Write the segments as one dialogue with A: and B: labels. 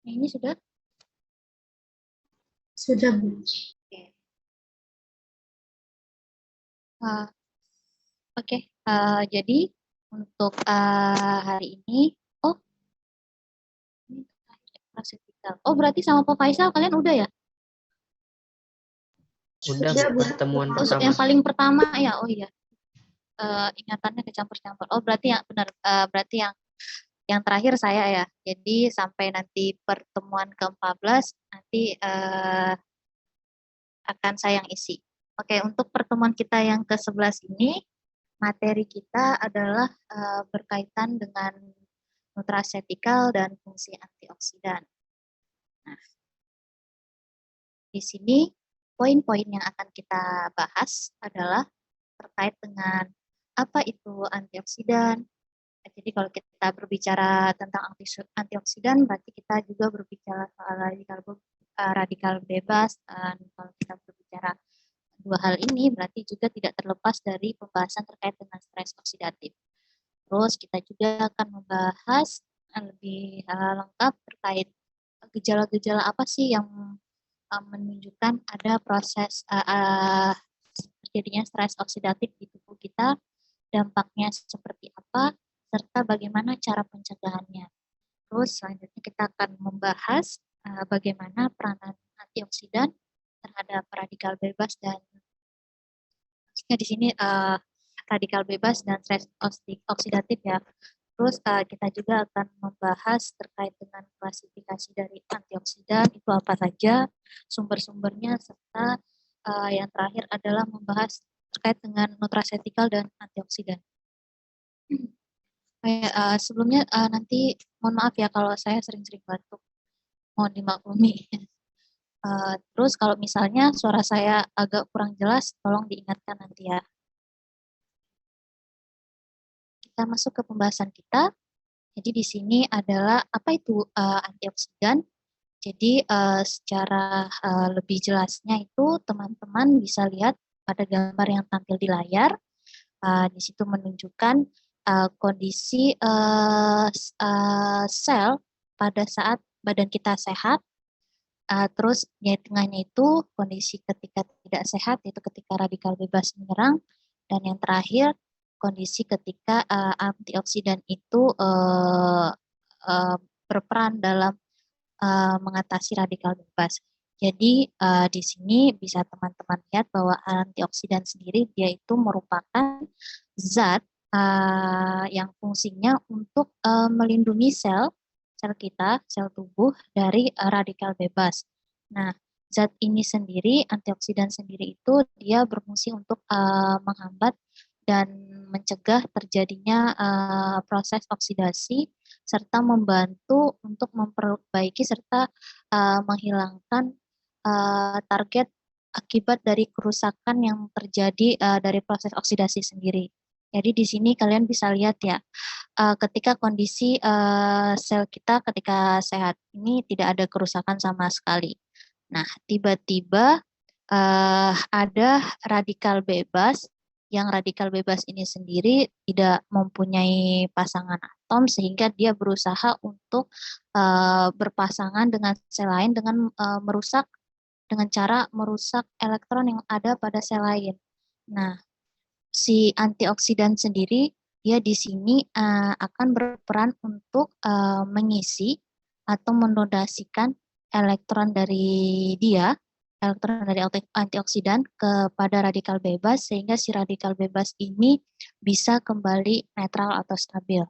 A: Ini sudah?
B: Sudah, Bu.
A: Oke. Oke. Jadi untuk hari ini, oh, ini prasetikal. Oh, berarti sama Pak Faisal kalian udah ya?
C: Udah,
B: Sudah, Bu.
C: pertemuan
A: Oh,
C: pertama.
A: yang paling pertama ya. Oh iya. Ingatannya kecampur-campur. Oh, berarti yang benar. Berarti yang terakhir saya ya. Jadi sampai nanti pertemuan ke-14 nanti akan saya yang isi. Oke, untuk pertemuan kita yang ke-11 ini, materi kita adalah berkaitan dengan nutraceutical dan fungsi antioksidan. Nah, di sini poin-poin yang akan kita bahas adalah terkait dengan apa itu antioksidan. Jadi kalau kita berbicara tentang antioksidan, berarti kita juga berbicara soal radikal bebas. Dan kalau kita berbicara dua hal ini, berarti juga tidak terlepas dari pembahasan terkait dengan stres oksidatif. Terus kita juga akan membahas lebih lengkap terkait gejala-gejala apa sih yang menunjukkan ada proses terjadinya stres oksidatif di tubuh kita, dampaknya seperti apa, serta bagaimana cara pencegahannya. Terus selanjutnya kita akan membahas bagaimana peranan antioksidan terhadap radikal bebas dan di sini radikal bebas dan stres oksidatif ya. Terus kita juga akan membahas terkait dengan klasifikasi dari antioksidan itu apa saja, sumber-sumbernya, serta yang terakhir adalah membahas terkait dengan nutraceutical dan antioksidan. Sebelumnya nanti mohon maaf ya kalau saya sering-sering batuk, mohon dimaklumi. Terus kalau misalnya suara saya agak kurang jelas, tolong diingatkan nanti ya. Kita masuk ke pembahasan kita. Jadi di sini adalah apa itu antioksidan. Jadi secara lebih jelasnya itu teman-teman bisa lihat pada gambar yang tampil di layar. Di situ menunjukkan kondisi sel pada saat badan kita sehat. Terus di tengahnya itu kondisi ketika tidak sehat, yaitu ketika radikal bebas menyerang. Dan yang terakhir kondisi ketika antioksidan itu berperan dalam mengatasi radikal bebas. Jadi di sini bisa teman-teman lihat bahwa antioksidan sendiri dia itu merupakan zat yang fungsinya untuk melindungi sel kita, sel tubuh dari radikal bebas. Nah, zat ini sendiri, antioksidan sendiri itu dia berfungsi untuk menghambat dan mencegah terjadinya proses oksidasi serta membantu untuk memperbaiki serta menghilangkan target akibat dari kerusakan yang terjadi dari proses oksidasi sendiri. Jadi di sini kalian bisa lihat ya, ketika kondisi sel kita ketika sehat ini tidak ada kerusakan sama sekali. Nah, tiba-tiba ada radikal bebas, yang radikal bebas ini sendiri tidak mempunyai pasangan atom sehingga dia berusaha untuk berpasangan dengan sel lain dengan merusak dengan cara merusak elektron yang ada pada sel lain. Nah, si antioksidan sendiri dia di sini akan berperan untuk mengisi atau mendonasikan elektron dari antioksidan kepada radikal bebas sehingga si radikal bebas ini bisa kembali netral atau stabil.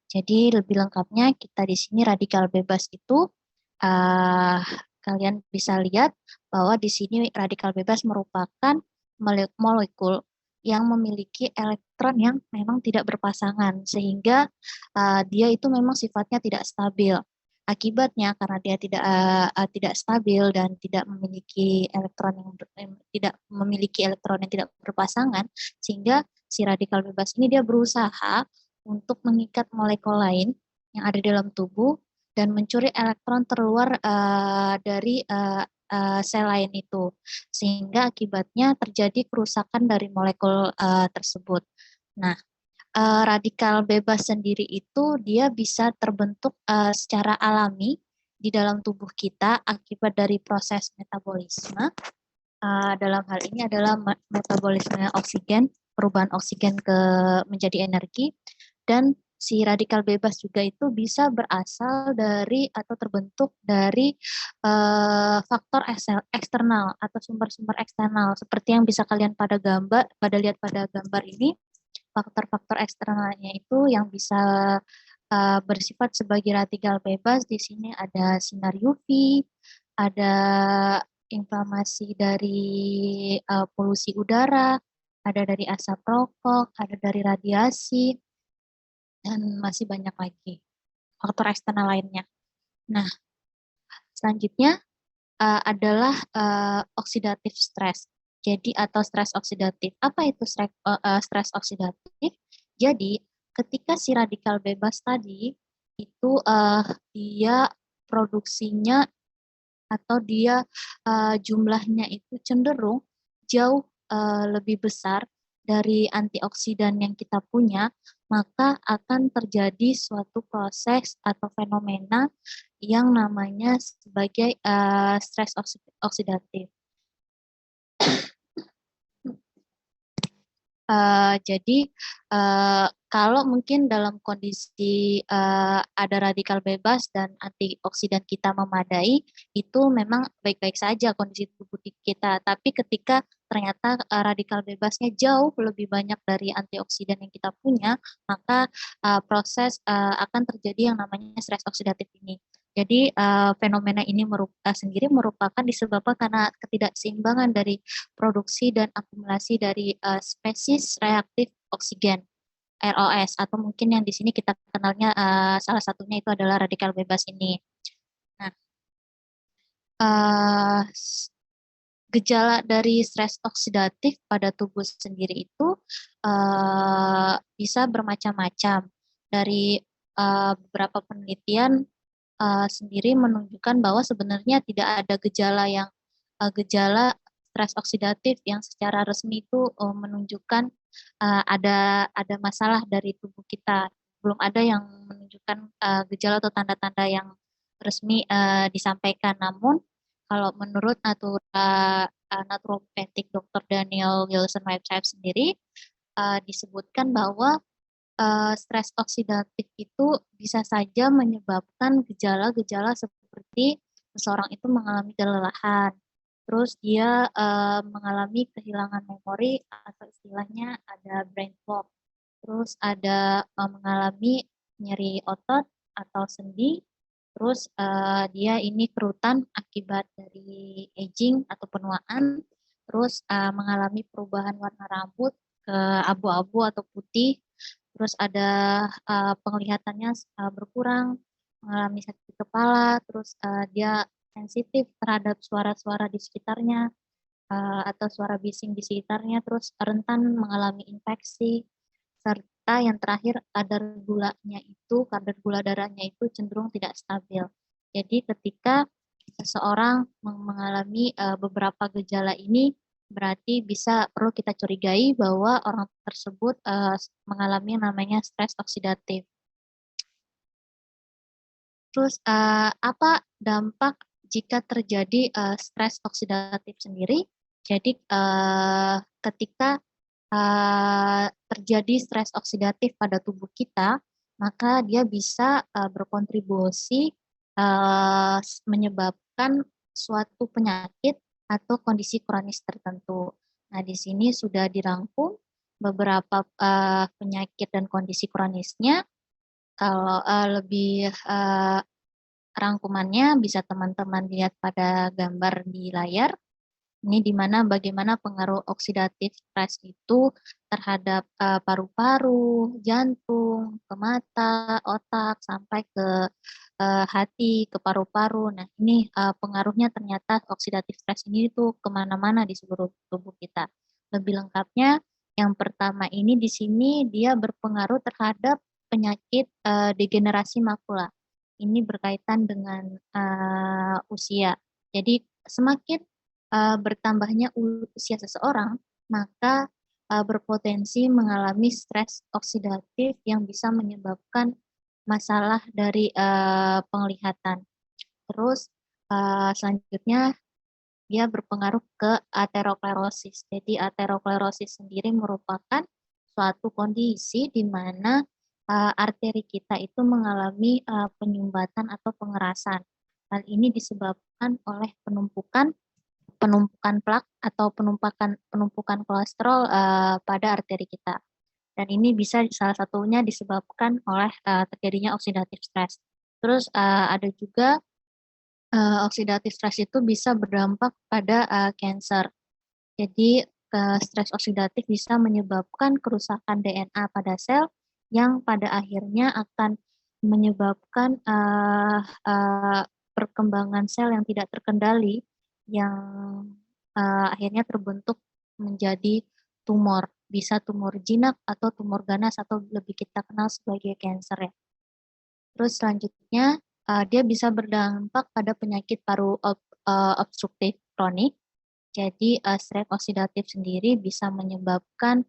A: Jadi lebih lengkapnya kita di sini radikal bebas itu kalian bisa lihat bahwa di sini radikal bebas merupakan molekul yang memiliki elektron yang memang tidak berpasangan sehingga dia itu memang sifatnya tidak stabil. Akibatnya karena dia tidak stabil dan tidak memiliki elektron yang tidak berpasangan sehingga si radikal bebas ini dia berusaha untuk mengikat molekul lain yang ada di dalam tubuh dan mencuri elektron terluar dari sel lain itu, sehingga akibatnya terjadi kerusakan dari molekul tersebut. Nah, radikal bebas sendiri itu dia bisa terbentuk secara alami di dalam tubuh kita akibat dari proses metabolisme. Dalam hal ini adalah metabolisme oksigen, perubahan oksigen menjadi energi, dan si radikal bebas juga itu bisa berasal dari atau terbentuk dari faktor eksternal atau sumber-sumber eksternal seperti yang bisa kalian lihat pada gambar ini. Faktor-faktor eksternalnya itu yang bisa bersifat sebagai radikal bebas. Di sini ada sinar UV, ada inflamasi dari polusi udara, ada dari asap rokok, ada dari radiasi, dan masih banyak lagi faktor eksternal lainnya. Nah, selanjutnya adalah oksidatif stres. Jadi atau stres oksidatif. Apa itu stres oksidatif? Jadi ketika si radikal bebas tadi itu dia produksinya atau dia jumlahnya itu cenderung jauh lebih besar dari antioksidan yang kita punya, maka akan terjadi suatu proses atau fenomena yang namanya sebagai stres oksidatif. Jadi kalau mungkin dalam kondisi ada radikal bebas dan antioksidan kita memadai, itu memang baik-baik saja kondisi tubuh kita. Tapi ketika ternyata radikal bebasnya jauh lebih banyak dari antioksidan yang kita punya, maka proses akan terjadi yang namanya stres oksidatif ini. Jadi fenomena ini sendiri merupakan disebabkan karena ketidakseimbangan dari produksi dan akumulasi dari spesies reaktif oksigen ROS, atau mungkin yang di sini kita kenalnya salah satunya itu adalah radikal bebas ini. Nah, gejala dari stres oksidatif pada tubuh sendiri itu bisa bermacam-macam. Dari beberapa penelitian sendiri menunjukkan bahwa sebenarnya tidak ada gejala stres oksidatif yang secara resmi itu menunjukkan ada masalah dari tubuh kita. Belum ada yang menunjukkan gejala atau tanda-tanda yang resmi disampaikan. Namun kalau menurut naturopatik Dr. Daniel Wilson Whiteside sendiri disebutkan bahwa stres oksidatif itu bisa saja menyebabkan gejala-gejala seperti seseorang itu mengalami kelelahan, terus dia mengalami kehilangan memori atau istilahnya ada brain fog, terus ada mengalami nyeri otot atau sendi, terus dia ini kerutan akibat dari aging atau penuaan, terus mengalami perubahan warna rambut ke abu-abu atau putih, terus ada penglihatannya berkurang, mengalami sakit kepala, terus dia sensitif terhadap suara-suara di sekitarnya atau suara bising di sekitarnya, terus rentan mengalami infeksi, serta yang terakhir kadar gula darahnya itu cenderung tidak stabil. Jadi ketika seseorang mengalami beberapa gejala ini, berarti perlu kita curigai bahwa orang tersebut mengalami yang namanya stres oksidatif. Terus apa dampak jika terjadi stres oksidatif sendiri? Jadi ketika terjadi stres oksidatif pada tubuh kita, maka dia bisa berkontribusi menyebabkan suatu penyakit atau kondisi kronis tertentu. Nah, di sini sudah dirangkum beberapa penyakit dan kondisi kronisnya. Kalau lebih rangkumannya bisa teman-teman lihat pada gambar di layar. Ini di mana bagaimana pengaruh oksidatif stres itu terhadap paru-paru, jantung, ke mata, otak, sampai ke hati, ke paru-paru. Nah, ini pengaruhnya ternyata oksidatif stres ini itu kemana-mana di seluruh tubuh kita. Lebih lengkapnya, yang pertama ini di sini dia berpengaruh terhadap penyakit degenerasi makula. Ini berkaitan dengan usia. Jadi semakin bertambahnya usia seseorang, maka berpotensi mengalami stres oksidatif yang bisa menyebabkan masalah dari penglihatan. Terus selanjutnya dia berpengaruh ke aterosklerosis. Jadi aterosklerosis sendiri merupakan suatu kondisi di mana arteri kita itu mengalami penyumbatan atau pengerasan. Hal ini disebabkan oleh penumpukan penumpukan plak atau penumpukan kolesterol pada arteri kita. Dan ini bisa salah satunya disebabkan oleh terjadinya oxidative stress. Terus ada juga oxidative stress itu bisa berdampak pada cancer. Jadi stres oksidatif bisa menyebabkan kerusakan DNA pada sel yang pada akhirnya akan menyebabkan perkembangan sel yang tidak terkendali yang akhirnya terbentuk menjadi tumor. Bisa tumor jinak atau tumor ganas atau lebih kita kenal sebagai kanker ya. Terus selanjutnya dia bisa berdampak pada penyakit paru obstruktif kronik. Jadi stres oksidatif sendiri bisa menyebabkan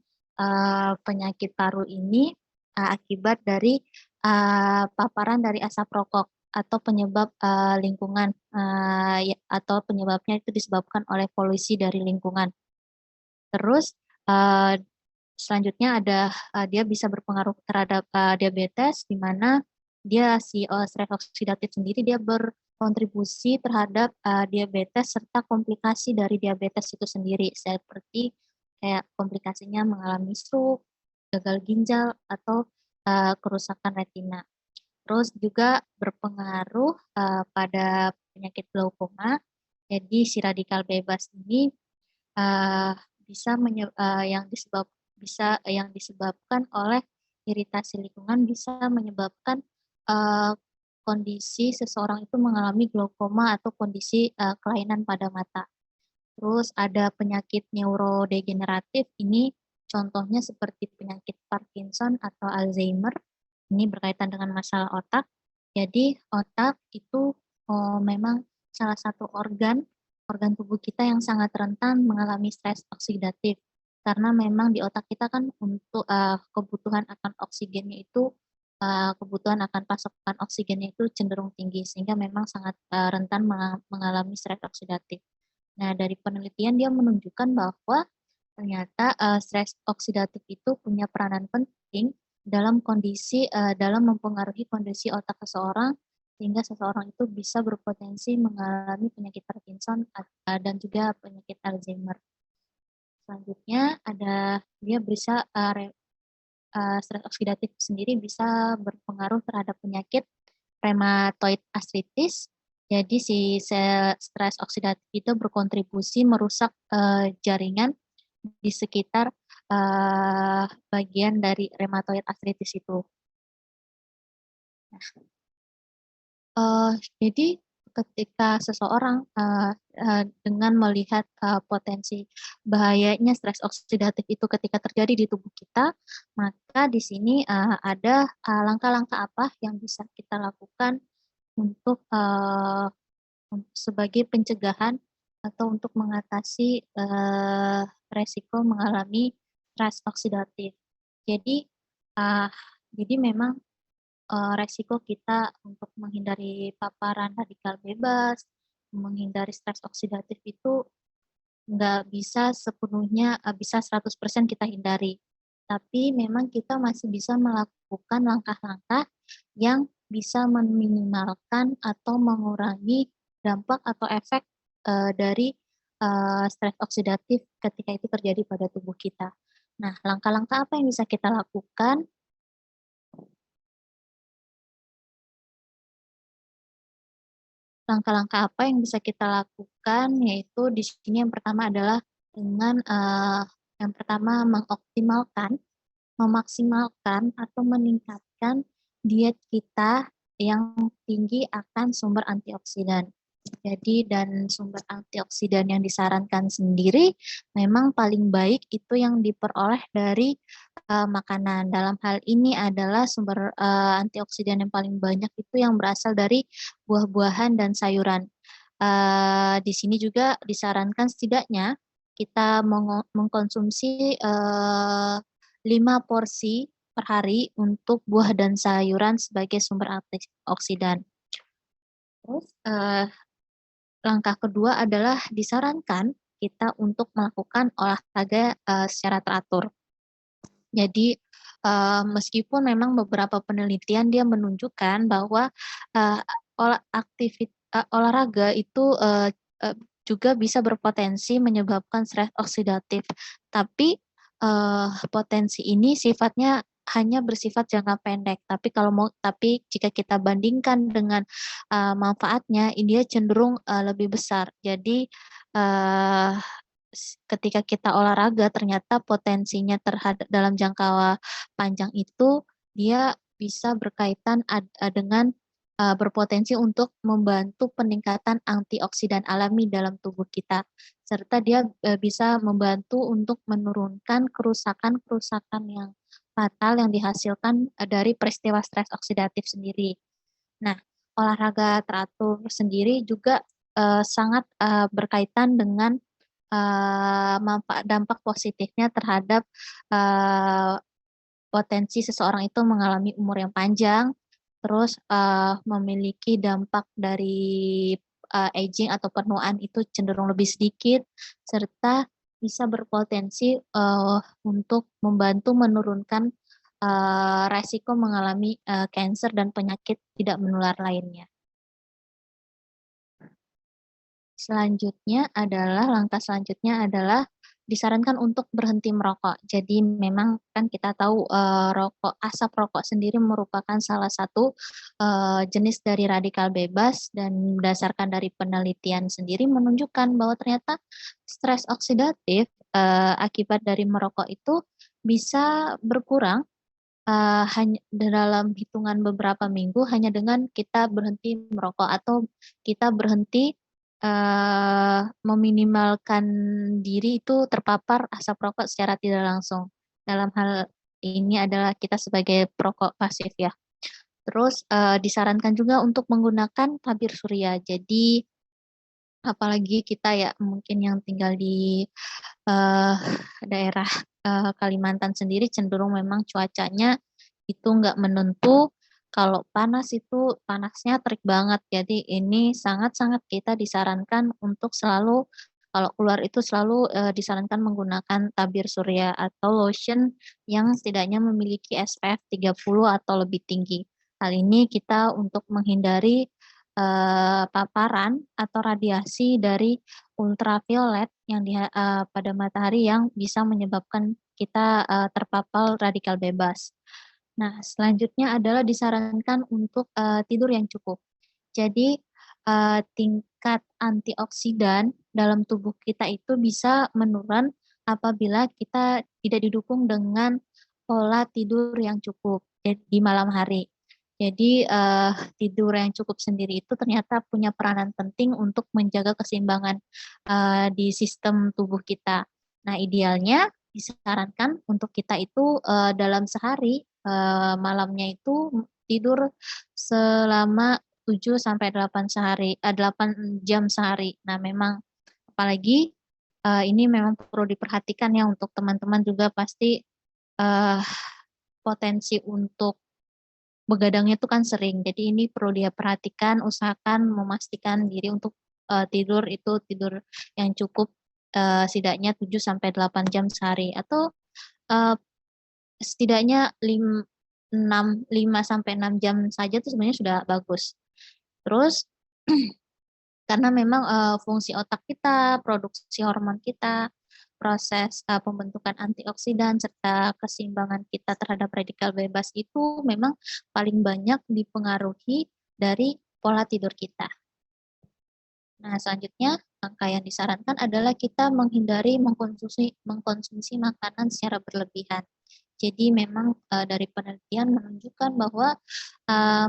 A: penyakit paru ini akibat dari paparan dari asap rokok atau penyebab lingkungan atau penyebabnya itu disebabkan oleh polusi dari lingkungan. Terus selanjutnya ada dia bisa berpengaruh terhadap diabetes, di mana dia stres oksidatif sendiri dia berkontribusi terhadap diabetes serta komplikasi dari diabetes itu sendiri, seperti kayak komplikasinya mengalami stroke, gagal ginjal, atau kerusakan retina. Terus juga berpengaruh pada penyakit glaukoma. Jadi si radikal bebas ini uh, yang disebabkan oleh iritasi lingkungan bisa menyebabkan uh, kondisi seseorang itu mengalami glaukoma atau kondisi kelainan pada mata. Terus ada penyakit neurodegeneratif, ini contohnya seperti penyakit Parkinson atau Alzheimer, ini berkaitan dengan masalah otak. Jadi otak itu memang salah satu organ tubuh kita yang sangat rentan mengalami stres oksidatif. Karena memang di otak kita kan untuk kebutuhan akan oksigennya itu, kebutuhan akan pasokan oksigennya itu cenderung tinggi, sehingga memang sangat rentan mengalami stres oksidatif. Nah, dari penelitian dia menunjukkan bahwa ternyata stres oksidatif itu punya peranan penting dalam mempengaruhi kondisi otak seseorang sehingga seseorang itu bisa berpotensi mengalami penyakit Parkinson dan juga penyakit Alzheimer. Selanjutnya ada dia bisa stres oksidatif sendiri bisa berpengaruh terhadap penyakit rheumatoid arthritis. Jadi si stres oksidatif itu berkontribusi merusak jaringan di sekitar bagian dari rheumatoid arthritis itu. Jadi ketika seseorang dengan melihat potensi bahayanya stres oksidatif itu ketika terjadi di tubuh kita, maka di sini ada langkah-langkah apa yang bisa kita lakukan untuk sebagai pencegahan atau untuk mengatasi resiko mengalami stres oksidatif. Jadi uh, jadi memang resiko kita untuk menghindari paparan radikal bebas, menghindari stres oksidatif itu nggak bisa sepenuhnya bisa 100% kita hindari. Tapi memang kita masih bisa melakukan langkah-langkah yang bisa meminimalkan atau mengurangi dampak atau efek dari stres oksidatif ketika itu terjadi pada tubuh kita. Nah, langkah-langkah apa yang bisa kita lakukan? Langkah-langkah apa yang bisa kita lakukan, yaitu di sini yang pertama adalah dengan yang pertama memaksimalkan atau meningkatkan diet kita yang tinggi akan sumber antioksidan. Jadi dan sumber antioksidan yang disarankan sendiri memang paling baik itu yang diperoleh dari makanan. Dalam hal ini adalah sumber antioksidan yang paling banyak itu yang berasal dari buah-buahan dan sayuran. Di sini juga disarankan setidaknya kita mengkonsumsi 5 porsi per hari untuk buah dan sayuran sebagai sumber antioksidan. Terus langkah kedua adalah disarankan kita untuk melakukan olahraga secara teratur. Jadi meskipun memang beberapa penelitian dia menunjukkan bahwa eee, olahraga itu juga bisa berpotensi menyebabkan stres oksidatif. Tapi potensi ini sifatnya hanya bersifat jangka pendek, tapi jika kita bandingkan dengan manfaatnya, dia cenderung lebih besar. Jadi eee, ketika kita olahraga ternyata potensinya dalam jangka panjang itu dia bisa berkaitan dengan berpotensi untuk membantu peningkatan antioksidan alami dalam tubuh kita, serta dia bisa membantu untuk menurunkan kerusakan-kerusakan yang fatal yang dihasilkan dari peristiwa stres oksidatif sendiri. Nah, olahraga teratur sendiri juga sangat berkaitan dengan manfaat dampak positifnya terhadap eee, potensi seseorang itu mengalami umur yang panjang, terus memiliki dampak dari aging atau penuaan itu cenderung lebih sedikit, serta bisa berpotensi untuk membantu menurunkan resiko mengalami kanker dan penyakit tidak menular lainnya. Langkah selanjutnya adalah disarankan untuk berhenti merokok. Jadi memang kan kita tahu, asap rokok sendiri merupakan salah satu jenis dari radikal bebas, dan berdasarkan dari penelitian sendiri menunjukkan bahwa ternyata stres oksidatif akibat dari merokok itu bisa berkurang hanya dalam hitungan beberapa minggu hanya dengan kita berhenti merokok atau kita berhenti meminimalkan diri itu terpapar asap rokok secara tidak langsung. Dalam hal ini adalah kita sebagai perokok pasif ya. Terus disarankan juga untuk menggunakan tabir surya. Jadi apalagi kita ya mungkin yang tinggal di eee, daerah Kalimantan sendiri cenderung memang cuacanya itu nggak menentu, kalau panas itu panasnya terik banget. Jadi ini sangat-sangat kita disarankan untuk selalu kalau keluar itu selalu disarankan menggunakan tabir surya atau lotion yang setidaknya memiliki SPF 30 atau lebih tinggi. Hal ini kita untuk menghindari paparan atau radiasi dari ultraviolet yang pada matahari yang bisa menyebabkan kita terpapar radikal bebas. Nah, selanjutnya adalah disarankan untuk tidur yang cukup. Jadi tingkat antioksidan dalam tubuh kita itu bisa menurun apabila kita tidak didukung dengan pola tidur yang cukup di malam hari. Jadi tidur yang cukup sendiri itu ternyata punya peranan penting untuk menjaga keseimbangan di sistem tubuh kita. Nah, idealnya disarankan untuk kita itu dalam sehari malamnya itu tidur selama 7 sampai 8 jam sehari. Nah, memang apalagi ini memang perlu diperhatikan ya untuk teman-teman juga pasti eee, potensi untuk begadangnya itu kan sering. Jadi ini perlu dia perhatikan, usahakan memastikan diri untuk tidur yang cukup setidaknya 7 sampai 8 jam sehari atau eee, setidaknya 5 sampai 6 jam saja itu sebenarnya sudah bagus. Terus karena memang fungsi otak kita, produksi hormon kita, proses pembentukan antioksidan serta keseimbangan kita terhadap radikal bebas itu memang paling banyak dipengaruhi dari pola tidur kita. Nah, selanjutnya langkah yang disarankan adalah kita menghindari mengkonsumsi makanan secara berlebihan. Jadi memang dari penelitian menunjukkan bahwa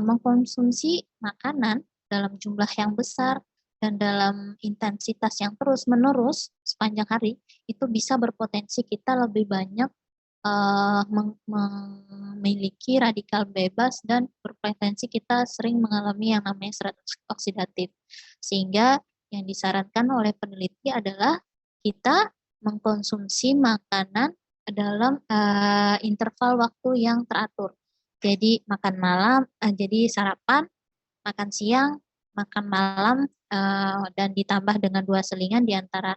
A: mengkonsumsi makanan dalam jumlah yang besar dan dalam intensitas yang terus-menerus sepanjang hari itu bisa berpotensi kita lebih banyak memiliki radikal bebas dan berpotensi kita sering mengalami yang namanya stres oksidatif. Sehingga yang disarankan oleh peneliti adalah kita mengkonsumsi makanan dalam interval waktu yang teratur. Jadi makan malam, jadi sarapan, makan siang, makan malam dan ditambah dengan 2 selingan di antara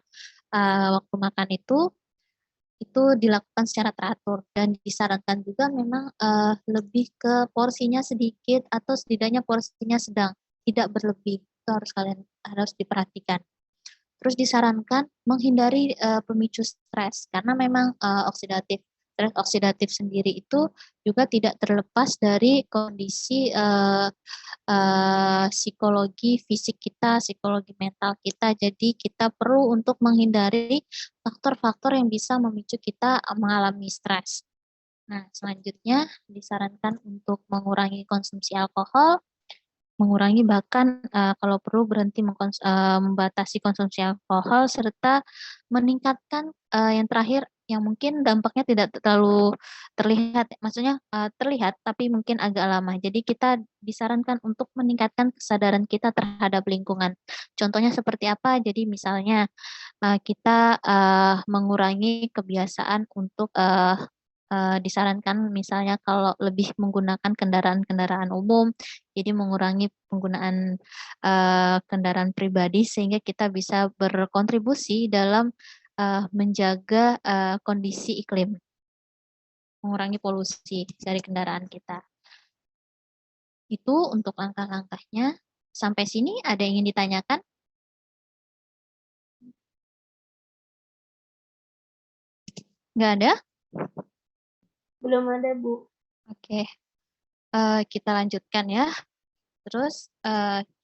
A: waktu makan itu dilakukan secara teratur dan disarankan juga memang lebih ke porsinya sedikit atau setidaknya porsinya sedang, tidak berlebih. Itu harus diperhatikan. Terus disarankan menghindari pemicu stres karena memang stres oksidatif sendiri itu juga tidak terlepas dari kondisi psikologi fisik kita, psikologi mental kita. Jadi kita perlu untuk menghindari faktor-faktor yang bisa memicu kita mengalami stres. Nah, selanjutnya disarankan untuk mengurangi konsumsi alkohol, mengurangi bahkan kalau perlu berhenti membatasi konsumsi alkohol serta meningkatkan yang terakhir yang mungkin dampaknya tidak terlalu terlihat, maksudnya terlihat tapi mungkin agak lama. Jadi kita disarankan untuk meningkatkan kesadaran kita terhadap lingkungan. Contohnya seperti apa? Jadi misalnya kita mengurangi kebiasaan untuk disarankan misalnya kalau lebih menggunakan kendaraan-kendaraan umum, jadi mengurangi penggunaan kendaraan pribadi sehingga kita bisa berkontribusi dalam menjaga kondisi iklim, mengurangi polusi dari kendaraan kita. Itu untuk langkah-langkahnya. Sampai sini ada yang ingin ditanyakan? Nggak ada?
B: Belum ada, Bu.
A: Oke, kita lanjutkan ya. Terus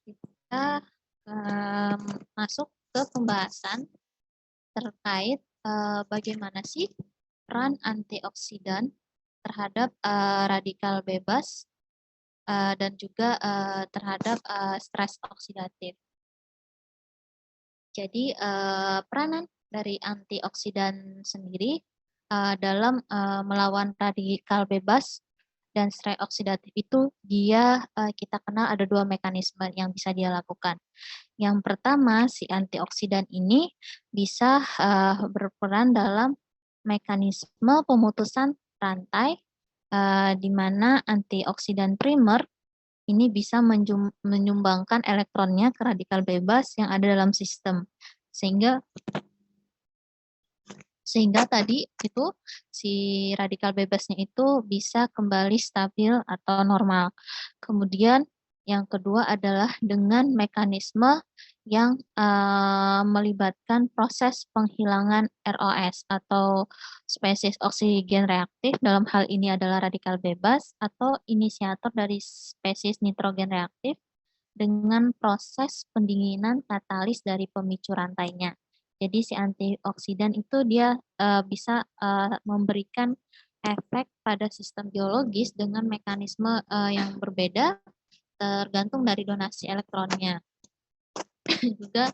A: kita masuk ke pembahasan terkait bagaimana sih peran antioksidan terhadap radikal bebas dan juga terhadap stres oksidatif. Jadi peranan dari antioksidan sendiri dalam melawan radikal bebas dan stres oksidatif itu kita kenal ada 2 mekanisme yang bisa dia lakukan. Yang pertama, si antioksidan ini bisa berperan dalam mekanisme pemutusan rantai di mana antioksidan primer ini bisa menyumbangkan elektronnya ke radikal bebas yang ada dalam sistem. Sehingga tadi itu si radikal bebasnya itu bisa kembali stabil atau normal. Kemudian yang kedua adalah dengan mekanisme yang melibatkan proses penghilangan ROS atau spesies oksigen reaktif, dalam hal ini adalah radikal bebas atau inisiator dari spesies nitrogen reaktif dengan proses pendinginan katalis dari pemicu rantainya. Jadi si antioksidan itu dia bisa memberikan efek pada sistem biologis dengan mekanisme yang berbeda tergantung dari donasi elektronnya. Juga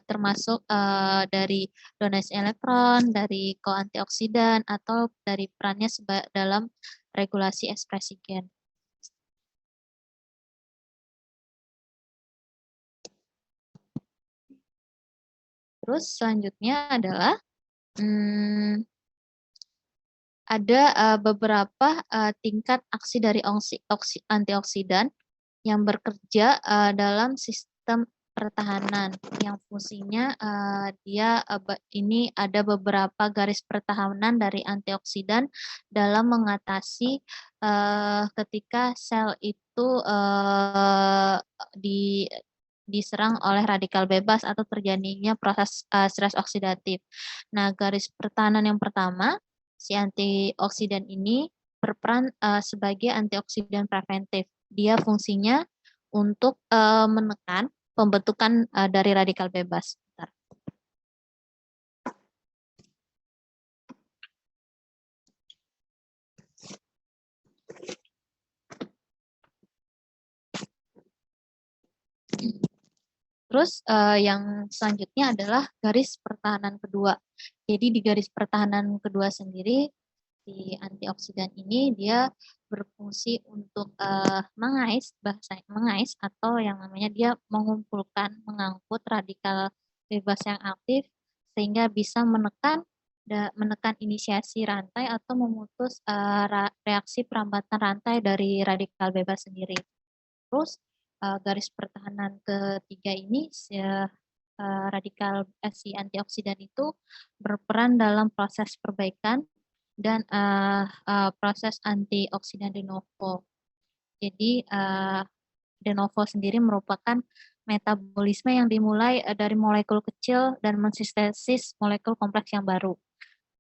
A: termasuk dari donasi elektron, dari koantioksidan, atau dari perannya dalam regulasi ekspresi gen. Terus selanjutnya adalah ada beberapa tingkat aksi dari antioksidan yang bekerja dalam sistem pertahanan yang fungsinya ini ada beberapa garis pertahanan dari antioksidan dalam mengatasi ketika sel itu diserang oleh radikal bebas atau terjadinya proses stres oksidatif. Nah, garis pertahanan yang pertama, si antioksidan ini berperan sebagai antioksidan preventif. Dia fungsinya untuk menekan pembentukan dari radikal bebas. Bentar. Terus yang selanjutnya adalah garis pertahanan kedua. Jadi di garis pertahanan kedua sendiri, si antioksidan ini dia berfungsi untuk mengais atau yang namanya dia mengumpulkan, mengangkut radikal bebas yang aktif sehingga bisa menekan inisiasi rantai atau memutus reaksi perambatan rantai dari radikal bebas sendiri. Terus garis pertahanan ketiga ini si antioksidan itu berperan dalam proses perbaikan dan proses antioksidan de novo. Jadi de novo sendiri merupakan metabolisme yang dimulai dari molekul kecil dan mensintesis molekul kompleks yang baru.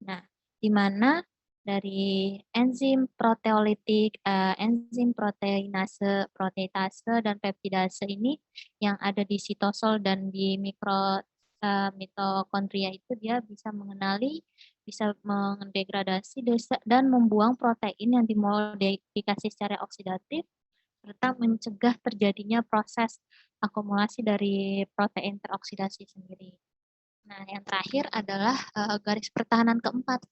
A: Nah, di mana dari enzim proteolitik, enzim proteinase, proteitase, dan peptidase ini yang ada di sitosol dan di mitokondria itu dia bisa mengenali, bisa mendegradasi dan membuang protein yang dimodifikasi secara oksidatif serta mencegah terjadinya proses akumulasi dari protein teroksidasi sendiri. Nah, yang terakhir adalah garis pertahanan keempat.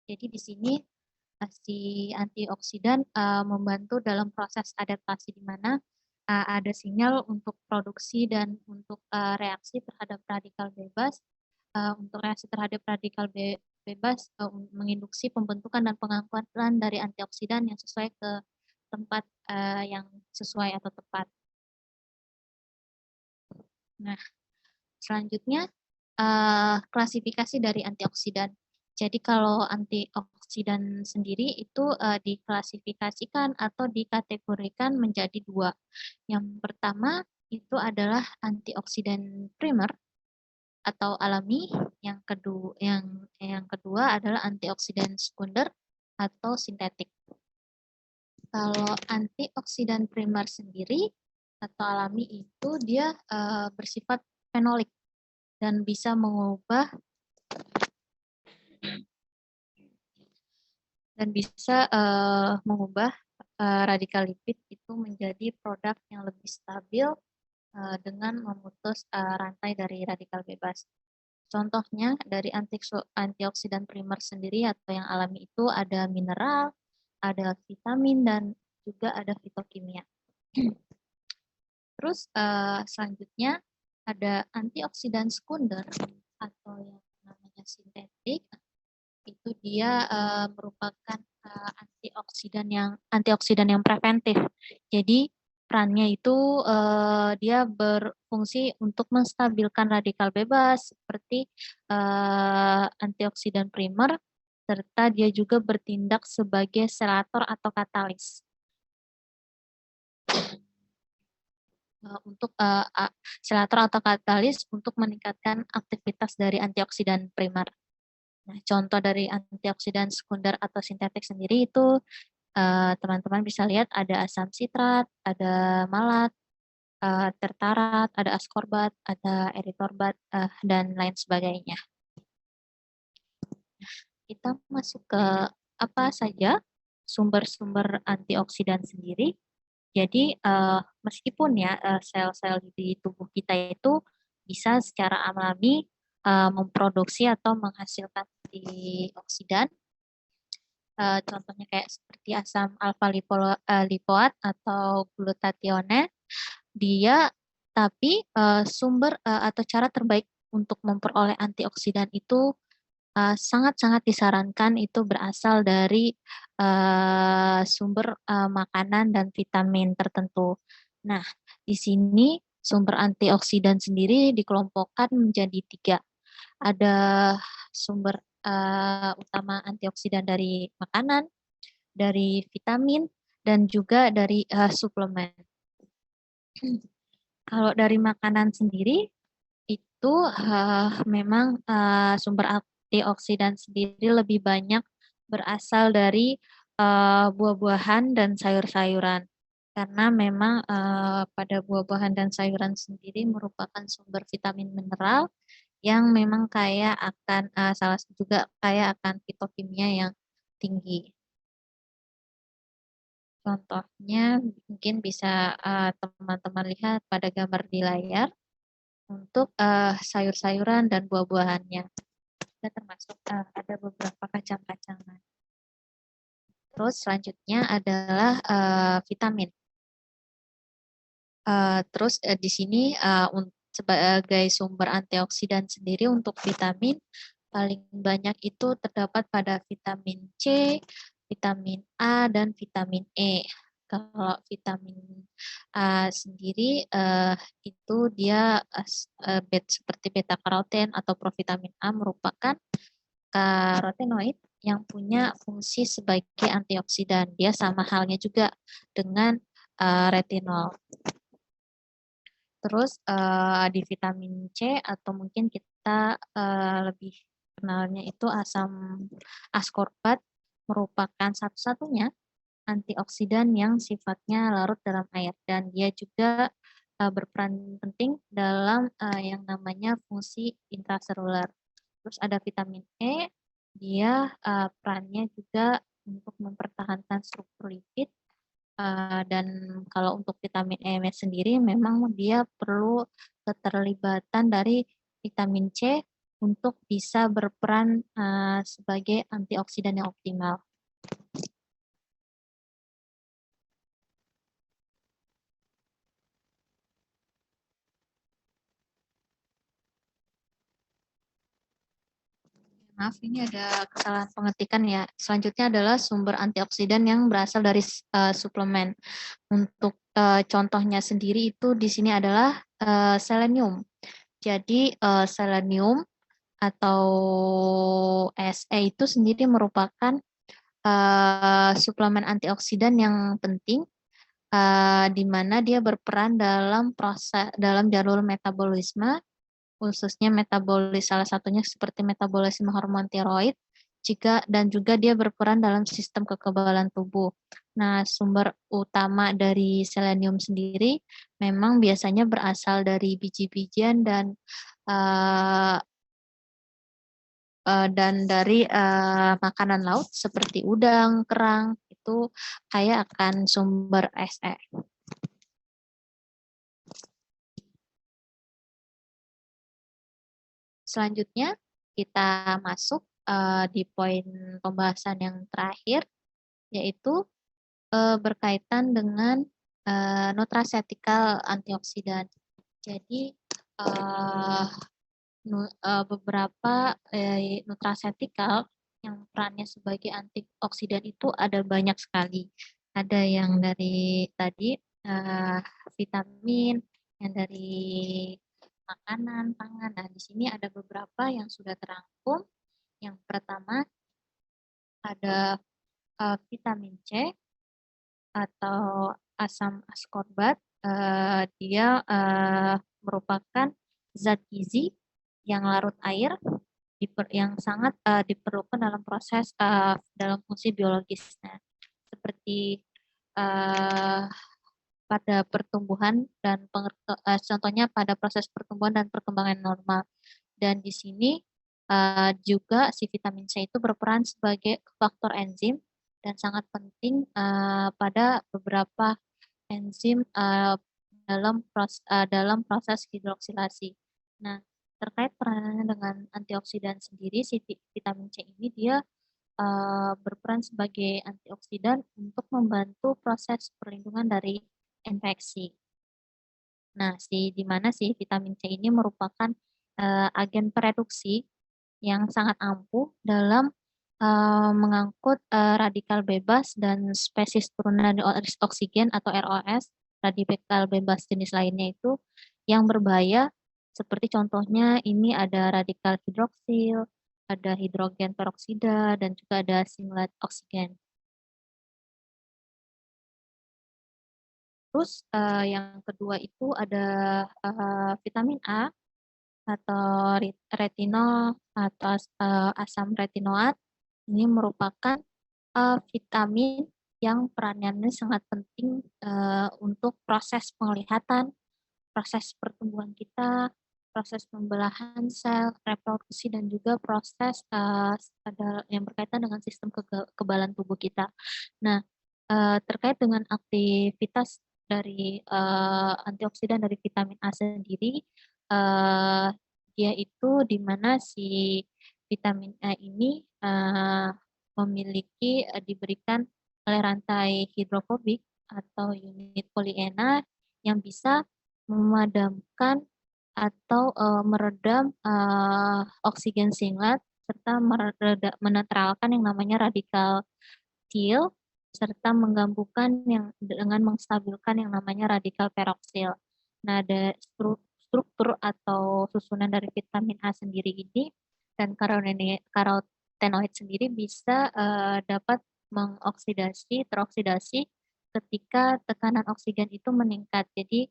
A: Jadi di sini si antioksidan membantu dalam proses adaptasi di mana ada sinyal untuk produksi dan untuk reaksi terhadap radikal bebas. Untuk reaksi terhadap radikal bebas menginduksi pembentukan dan pengangkutan dari antioksidan yang sesuai ke tempat yang sesuai atau tepat. Nah, selanjutnya klasifikasi dari antioksidan. Jadi kalau antioksidan sendiri itu diklasifikasikan atau dikategorikan menjadi dua. Yang pertama itu adalah antioksidan primer atau alami, yang kedua adalah antioksidan sekunder atau sintetik. Kalau antioksidan primer sendiri atau alami itu dia bersifat fenolik dan bisa mengubah radikal lipid itu menjadi produk yang lebih stabil dengan memutus rantai dari radikal bebas. Contohnya dari antioksidan primer sendiri atau yang alami itu ada mineral, ada vitamin, dan juga ada fitokimia. Terus selanjutnya ada antioksidan sekunder atau yang namanya sintetik. Itu dia merupakan antioksidan yang preventif. Jadi perannya itu dia berfungsi untuk menstabilkan radikal bebas seperti antioksidan primer, serta dia juga bertindak sebagai selator atau katalis. Untuk selator atau katalis untuk meningkatkan aktivitas dari antioksidan primer. Nah, contoh dari antioksidan sekunder atau sintetik sendiri itu teman-teman bisa lihat ada asam sitrat, ada malat, tertarat, ada askorbat, ada eritorbat, dan lain sebagainya. Kita masuk ke apa saja sumber-sumber antioksidan sendiri. Jadi meskipun ya sel-sel di tubuh kita itu bisa secara alami memproduksi atau menghasilkan antioksidan, contohnya kayak seperti asam alfa lipoat atau glutatione, dia tapi sumber atau cara terbaik untuk memperoleh antioksidan itu sangat-sangat disarankan itu berasal dari sumber makanan dan vitamin tertentu. Nah, di sini sumber antioksidan sendiri dikelompokkan menjadi 3. Ada sumber utama antioksidan dari makanan, dari vitamin, dan juga dari suplemen. Kalau dari makanan sendiri, itu memang sumber antioksidan sendiri lebih banyak berasal dari buah-buahan dan sayur-sayuran. Karena memang pada buah-buahan dan sayuran sendiri merupakan sumber vitamin mineral yang memang kaya akan salah satu juga kaya akan fitokimia yang tinggi. Contohnya mungkin bisa teman-teman lihat pada gambar di layar untuk sayur-sayuran dan buah-buahannya. Dan termasuk ada beberapa kacang-kacangan. Terus selanjutnya adalah vitamin. Terus di sini sebagai sumber antioksidan sendiri untuk vitamin paling banyak itu terdapat pada vitamin C, vitamin A, dan vitamin E. Kalau vitamin A sendiri itu dia seperti beta karoten atau provitamin A merupakan karotenoid yang punya fungsi sebagai antioksidan. Dia sama halnya juga dengan retinol. Terus di vitamin C atau mungkin kita lebih kenalnya itu asam ascorbat merupakan satu-satunya antioksidan yang sifatnya larut dalam air dan dia juga berperan penting dalam yang namanya fungsi intraseluler. Terus ada vitamin E, dia perannya juga untuk mempertahankan struktur lipid dan kalau untuk vitamin E sendiri memang dia perlu keterlibatan dari vitamin C untuk bisa berperan sebagai antioksidan yang optimal. Maaf, ini ada kesalahan pengetikan ya. Selanjutnya adalah sumber antioksidan yang berasal dari suplemen. Untuk contohnya sendiri itu di sini adalah selenium. Jadi selenium atau SE itu sendiri merupakan suplemen antioksidan yang penting di mana dia berperan dalam jalur metabolisme, khususnya salah satunya seperti metabolisme hormon tiroid, dan juga dia berperan dalam sistem kekebalan tubuh. Nah, sumber utama dari selenium sendiri memang biasanya berasal dari biji-bijian dan dari makanan laut seperti udang, kerang, itu kaya akan sumber SE. Selanjutnya kita masuk di poin pembahasan yang terakhir, yaitu berkaitan dengan nutraceutical antioksidan. Jadi beberapa nutraceutical yang perannya sebagai antioksidan itu ada banyak sekali. Ada yang dari tadi vitamin, yang dari makanan, pangan. Nah, di sini ada beberapa yang sudah terangkum. Yang pertama ada vitamin C atau asam ascorbat. Dia merupakan zat gizi yang larut air yang sangat diperlukan dalam fungsi biologisnya, seperti pada pertumbuhan dan contohnya pada proses pertumbuhan dan perkembangan normal. Dan di sini juga si vitamin C itu berperan sebagai faktor enzim dan sangat penting pada beberapa enzim dalam proses hidroksilasi. Nah, terkait peranannya dengan antioksidan sendiri, si vitamin C ini dia berperan sebagai antioksidan untuk membantu proses perlindungan dari infeksi. Nah, di mana si vitamin C ini merupakan agen pereduksi yang sangat ampuh dalam mengangkut radikal bebas dan spesies turunan oksigen atau ROS, radikal bebas jenis lainnya itu yang berbahaya, seperti contohnya ini ada radikal hidroksil, ada hidrogen peroksida, dan juga ada singlet oksigen. Terus yang kedua itu ada vitamin A atau retinol atau asam retinoat. Ini merupakan vitamin yang perannya sangat penting untuk proses penglihatan, proses pertumbuhan kita, proses pembelahan sel, reproduksi, dan juga proses yang berkaitan dengan sistem kekebalan tubuh kita. Nah, terkait dengan aktivitas dari antioksidan dari vitamin A sendiri, dia itu di mana si vitamin A ini diberikan oleh rantai hidrofobik atau unit polyena yang bisa memadamkan atau meredam oksigen singlet serta menetralkan yang namanya radikal til serta menggabungkan yang dengan menstabilkan yang namanya radikal peroksil. Nah, ada struktur atau susunan dari vitamin A sendiri ini dan karotenoid sendiri bisa dapat teroksidasi ketika tekanan oksigen itu meningkat. Jadi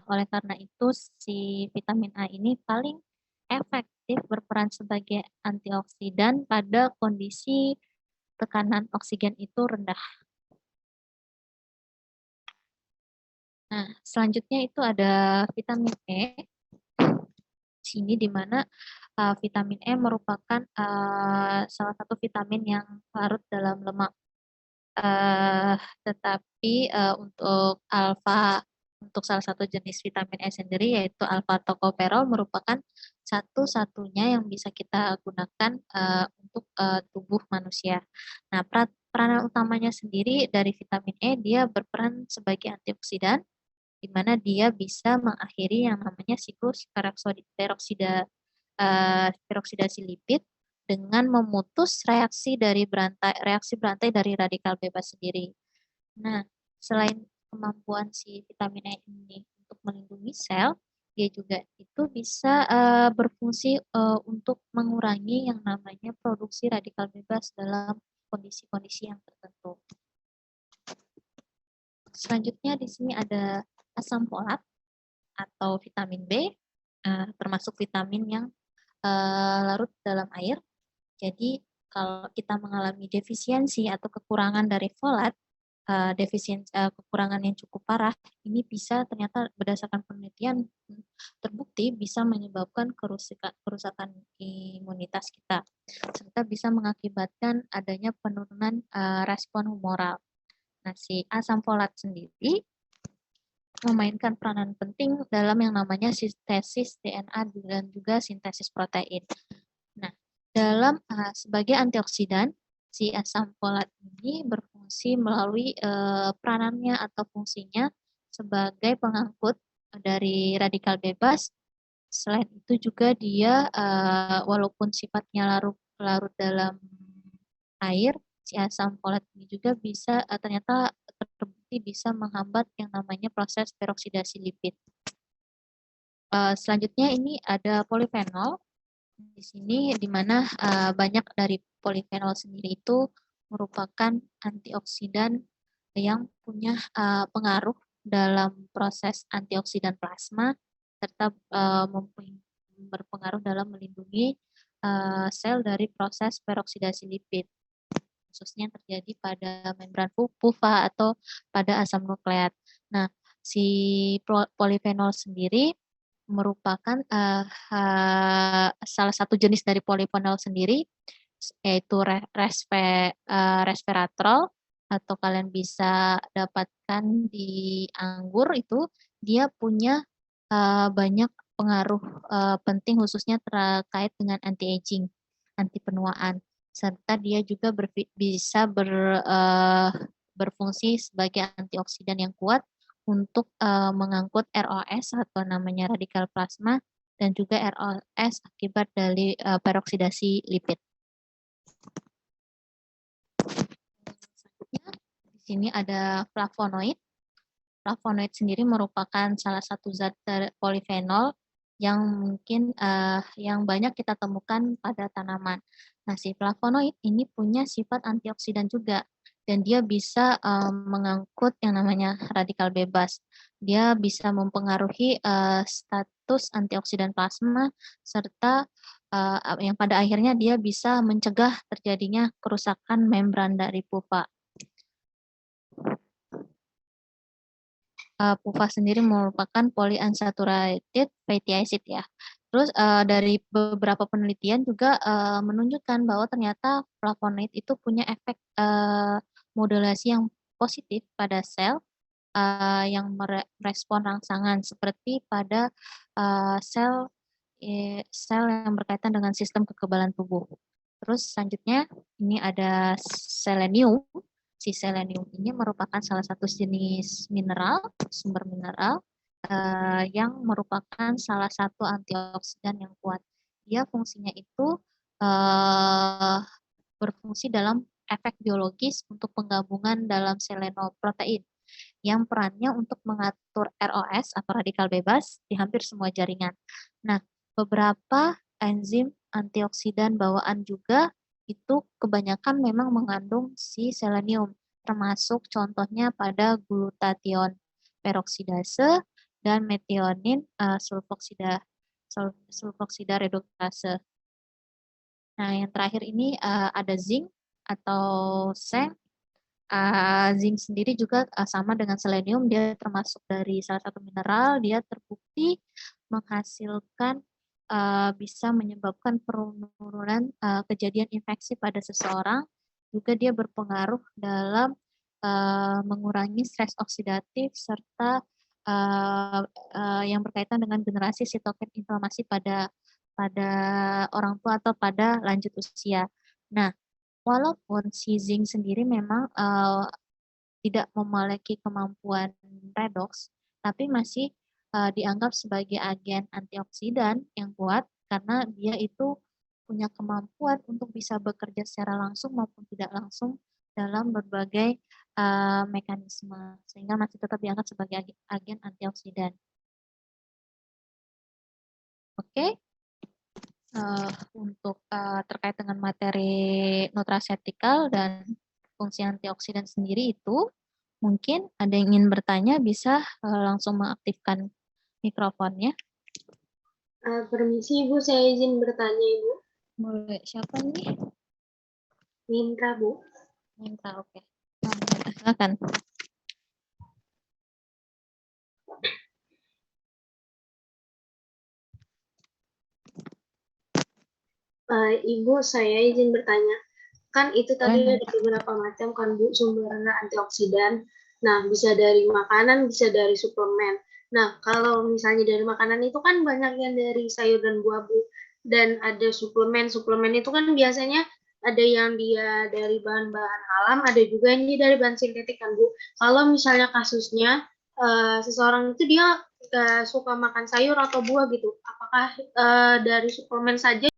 A: oleh karena itu si vitamin A ini paling efektif berperan sebagai antioksidan pada kondisi tekanan oksigen itu rendah. Nah, selanjutnya itu ada vitamin E. Sini di mana vitamin E merupakan salah satu vitamin yang larut dalam lemak. Tetapi untuk salah satu jenis vitamin E sendiri yaitu alfa tokoferol merupakan satu-satunya yang bisa kita gunakan untuk tubuh manusia. Nah, peranan utamanya sendiri dari vitamin E dia berperan sebagai antioksidan di mana dia bisa mengakhiri yang namanya siklus peroksidasi lipid dengan memutus reaksi berantai dari radikal bebas sendiri. Nah, selain kemampuan si vitamin E ini untuk melindungi sel, dia juga itu bisa berfungsi untuk mengurangi yang namanya produksi radikal bebas dalam kondisi-kondisi yang tertentu. Selanjutnya di sini ada asam folat atau vitamin B, termasuk vitamin yang larut dalam air. Jadi kalau kita mengalami defisiensi atau kekurangan dari folat, kekurangan yang cukup parah, ini bisa ternyata berdasarkan penelitian terbukti bisa menyebabkan kerusakan imunitas kita, serta bisa mengakibatkan adanya penurunan respon humoral. Nah, si asam folat sendiri memainkan peranan penting dalam yang namanya sintesis DNA dan juga sintesis protein. Nah, sebagai antioksidan, si asam folat ini berfungsi melalui peranannya atau fungsinya sebagai pengangkut dari radikal bebas. Selain itu juga dia walaupun sifatnya larut dalam air, si asam folat ini juga bisa ternyata terbukti bisa menghambat yang namanya proses peroksidasi lipid. Selanjutnya ini ada polifenol. Di sini di mana banyak dari polifenol sendiri itu merupakan antioksidan yang punya pengaruh dalam proses antioksidan plasma serta berpengaruh dalam melindungi sel dari proses peroksidasi lipid, khususnya terjadi pada membran pufa atau pada asam nukleat. Nah, si polifenol sendiri merupakan salah satu jenis dari polifenol sendiri, yaitu resveratrol, atau kalian bisa dapatkan di anggur itu, dia punya banyak pengaruh penting khususnya terkait dengan anti-aging, anti penuaan, serta dia juga bisa berfungsi sebagai antioksidan yang kuat untuk mengangkut ROS atau namanya radikal plasma dan juga ROS akibat dari peroksidasi lipid. Selanjutnya di sini ada flavonoid. Flavonoid sendiri merupakan salah satu zat polifenol yang mungkin yang banyak kita temukan pada tanaman. Nah, si flavonoid ini punya sifat antioksidan juga dan dia bisa mengangkut yang namanya radikal bebas. Dia bisa mempengaruhi status antioksidan plasma serta yang pada akhirnya dia bisa mencegah terjadinya kerusakan membran dari pupa. PUFA sendiri merupakan polyunsaturated fatty acid ya. Terus dari beberapa penelitian juga menunjukkan bahwa ternyata flavonoid itu punya efek modulasi yang positif pada sel yang merespon rangsangan seperti pada sel yang berkaitan dengan sistem kekebalan tubuh. Terus selanjutnya ini ada selenium. Si selenium ini merupakan salah satu jenis sumber mineral yang merupakan salah satu antioksidan yang kuat. Dia fungsinya itu berfungsi dalam efek biologis untuk penggabungan dalam selenoprotein yang perannya untuk mengatur ROS atau radikal bebas di hampir semua jaringan. Nah, beberapa enzim antioksidan bawaan juga itu kebanyakan memang mengandung si selenium, termasuk contohnya pada glutathione peroksidase dan metionin sulfoksida reduktase. Nah, yang terakhir ini ada zinc atau seng. Zinc sendiri juga sama dengan selenium, dia termasuk dari salah satu mineral, dia terbukti menghasilkan bisa menyebabkan penurunan kejadian infeksi pada seseorang, juga dia berpengaruh dalam mengurangi stres oksidatif serta yang berkaitan dengan generasi sitokin inflamasi pada orang tua atau pada lanjut usia. Nah, walaupun si zinc sendiri memang tidak memiliki kemampuan redoks, tapi masih dianggap sebagai agen antioksidan yang kuat karena dia itu punya kemampuan untuk bisa bekerja secara langsung maupun tidak langsung dalam berbagai mekanisme, sehingga masih tetap dianggap sebagai agen antioksidan. Oke. Untuk terkait dengan materi nutraceutical dan fungsi antioksidan sendiri itu, mungkin ada yang ingin bertanya bisa langsung mengaktifkan mikrofonnya.
B: Permisi Ibu, saya izin bertanya Ibu.
A: Boleh, siapa nih?
B: Minta Bu.
A: Minta, oke. Silakan.
B: Ibu, saya izin bertanya. Kan itu tadi ada beberapa macam kan Bu sumbernya antioksidan. Nah, bisa dari makanan, bisa dari suplemen. Nah, kalau misalnya dari makanan itu kan banyak yang dari sayur dan buah Bu. Dan ada suplemen. Suplemen itu kan biasanya ada yang dia dari bahan-bahan alam, ada juga yang dia dari bahan sintetik kan Bu. Kalau misalnya kasusnya seseorang itu dia suka makan sayur atau buah gitu, apakah dari suplemen saja